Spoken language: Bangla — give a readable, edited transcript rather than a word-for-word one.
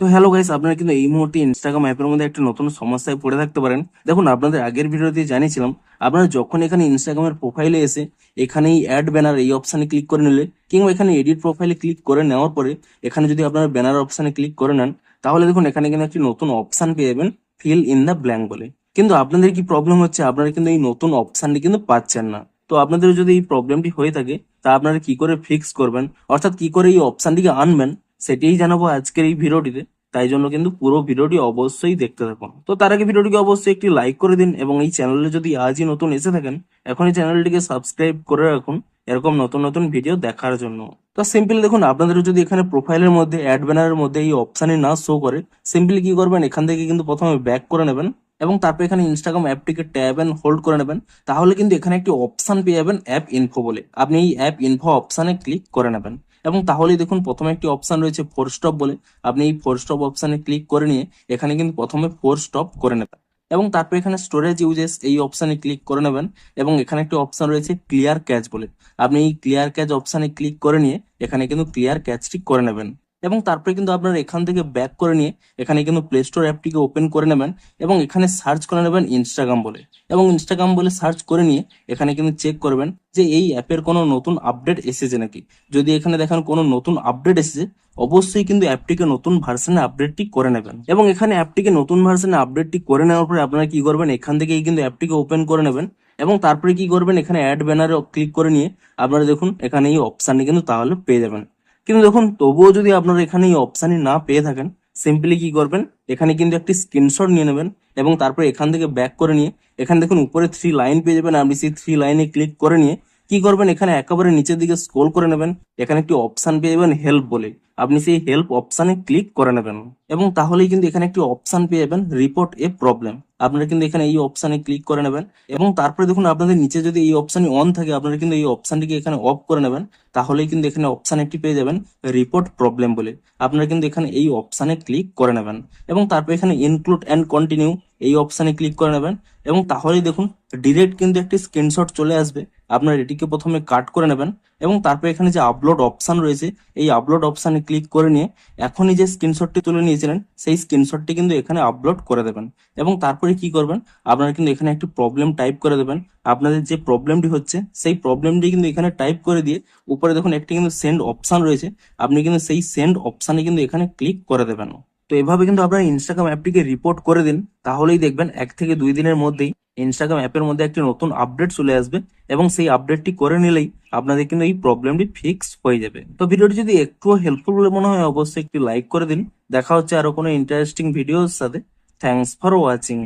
তো হ্যালো গাইস, আপনারা কিন্তু এই মুহূর্তে ইনস্টাগ্রাম অ্যাপের মধ্যে একটা নতুন সমস্যায় পড়ে থাকতে পারেন। দেখুন, আপনাদের আগের ভিডিওতে জানিয়েছিলাম, আপনারা যখন এখানে ইনস্টাগ্রামের প্রোফাইলে এসে এখানে এই অ্যাড ব্যানার এই অপশানে ক্লিক করে নিলে, কিংবা এখানে এডিট প্রোফাইলে ক্লিক করে নেওয়ার পরে এখানে যদি আপনারা ব্যানার অপশানে ক্লিক করে নেন, তাহলে দেখুন এখানে কিন্তু একটি নতুন অপশান পেয়ে যাবেন, ফিল ইন দ্য ব্ল্যাঙ্ক বলে। কিন্তু আপনাদের কি প্রবলেম হচ্ছে, আপনারা কিন্তু এই নতুন অপশানটি কিন্তু পাচ্ছেন না। তো আপনাদের যদি এই প্রবলেমটি হয়ে থাকে, তা আপনারা কি করে ফিক্স করবেন, অর্থাৎ কি করে এই অপশানটিকে আনবেন, সেটাই জানাবো আজকের এই ভিডিওটিতে। তাই জন্য কিন্তু পুরো ভিডিওটি অবশ্যই দেখতে থাকুন। তো তার আগে ভিডিওটিকে অবশ্যই একটি লাইক করে দিন, এবং এই চ্যানেলে যদি আজই নতুন এসে থাকেন, এখনই চ্যানেলটিকে সাবস্ক্রাইব করে রাখুন এরকম নতুন নতুন ভিডিও দেখার জন্য। তো সিম্পলি দেখুন, আপনাদের যদি এখানে প্রোফাইলের মধ্যে অ্যাড ব্যানারের মধ্যে এই অপশানে না শো করে, সিম্পলি কি করবেন, এখান থেকে কিন্তু প্রথমে ব্যাক করে নেবেন এবং তারপর এখানে ইনস্টাগ্রাম অ্যাপটিকে ট্যাব এন্ড হোল্ড করে নেবেন। তাহলে কিন্তু এখানে একটি অপশান পেয়ে যাবেন অ্যাপ ইনফো বলে। আপনি এই অ্যাপ ইনফো অপশানে ক্লিক করে নেবেন এবং তাহলেই দেখুন প্রথমে একটি অপশান রয়েছে ফোর স্টপ বলে। আপনি এই ফোর স্টপ অপশানে ক্লিক করে নিয়ে এখানে কিন্তু প্রথমে ফোর স্টপ করে নেবেন এবং তারপর এখানে স্টোরেজ ইউজেস এই অপশানে ক্লিক করে নেবেন এবং এখানে একটি অপশান রয়েছে ক্লিয়ার ক্যাচ বলে। আপনি এই ক্লিয়ার ক্যাচ অপশানে ক্লিক করে নিয়ে এখানে কিন্তু ক্লিয়ার ক্যাচটি করে নেবেন এবং তারপরে কিন্তু আপনারা এখান থেকে ব্যাক করে নিয়ে এখানে কিন্তু প্লে স্টোর অ্যাপটিকে ওপেন করে নেবেন এবং এখানে সার্চ করে নেবেন ইনস্টাগ্রাম বলে। এবং ইনস্টাগ্রাম বলে সার্চ করে নিয়ে এখানে কিন্তু চেক করবেন যে এই অ্যাপের কোনো নতুন আপডেট এসেছে নাকি। যদি এখানে দেখেন কোনো নতুন আপডেট এসেছে, অবশ্যই কিন্তু অ্যাপটিকে নতুন ভার্সনে আপডেটটি করে নেবেন এবং এখানে অ্যাপটিকে নতুন ভার্সনে আপডেটটি করে নেওয়ার পরে আপনারা কি করবেন, এখান থেকেই কিন্তু অ্যাপটিকে ওপেন করে নেবেন এবং তারপরে কি করবেন, এখানে অ্যাড ব্যানারে ক্লিক করে নিয়ে আপনারা দেখুন এখানে এই অপশানটি কিন্তু তাহলে পেয়ে যাবেন। কিন্তু দেখুন, তবুও যদি আপনারা এখানে এই অপশানই না পেয়ে থাকেন, সিম্পলি কি করবেন, এখানে কিন্তু একটি স্ক্রিনশট নিয়ে নেবেন এবং তারপরে এখান থেকে ব্যাক করে নিয়ে এখানে দেখুন উপরে থ্রি লাইন পেয়ে যাবেন। আপনি সেই থ্রি লাইনে ক্লিক করে নিয়ে কি করবেন, এখানে একেবারে নিচের দিকে স্ক্রল করে নেবেন। এখানে একটি অপশান পেয়ে যাবেন হেল্প বলে। আপনি সেই হেল্প অপশানে ক্লিক করে নেবেন এবং তাহলেই কিন্তু এখানে একটি অপশান পেয়ে যাবেন রিপোর্ট এ প্রবলেম। আপনারা কিন্তু এখানে এই অপশানে ক্লিক করে নেবেন এবং তারপরে দেখুন আপনাদের নিচে যদি এই অপশানটি অন থাকে, আপনারা কিন্তু এই অপশানটিকে এখানে অফ করে নেবেন। তাহলেই কিন্তু এখানে অপশান একটি পেয়ে যাবেন রিপোর্ট প্রবলেম বলে। আপনারা কিন্তু এখানে এই অপশানে ক্লিক করে নেবেন এবং তারপর এখানে ইনক্লুড অ্যান্ড কন্টিনিউ এই অপশানে ক্লিক করে নেবেন এবং তাহলেই দেখুন ডিরেক্ট কিন্তু একটি স্ক্রিনশট চলে আসবে। আপনার এটিকে প্রথমে কাট করে নেবেন এবং তারপর এখানে যে আপলোড অপশান রয়েছে, এই আপলোড অপশানে ক্লিক করে নিয়ে এখনই যে স্ক্রিনশটটি তুলে নিয়েছিলেন সেই স্ক্রিনশটটি কিন্তু এখানে আপলোড করে দেবেন এবং তারপরে কি করবেন, আপনারা কিন্তু এখানে একটি প্রবলেম টাইপ করে দেবেন। আপনাদের যে প্রবলেমটি হচ্ছে সেই প্রবলেমটি কিন্তু এখানে টাইপ করে দিয়ে উপরে দেখুন একটি কিন্তু সেন্ড অপশান রয়েছে। আপনি কিন্তু সেই সেন্ড অপশানে কিন্তু এখানে ক্লিক করে দেবেন। তো এভাবে কিন্তু আপনারা ইনস্টাগ্রাম অ্যাপটিকে রিপোর্ট করে দিন, তাহলেই দেখবেন 1 থেকে 2 দিনের মধ্যেই ইনস্টাগ্রাম অ্যাপের মধ্যে একটি নতুন আপডেট চলে আসবে এবং সেই আপডেটটি করে নিলেই আপনাদের কিন্তু এই প্রবলেমটি ফিক্স হয়ে যাবে। তো ভিডিওটি যদি একটুও হেল্পফুল বলে মনে হয়, অবশ্যই একটি লাইক করে দিন। দেখা হচ্ছে আরো কোনো ইন্টারেস্টিং ভিডিওর সাথে। Thanks for watching.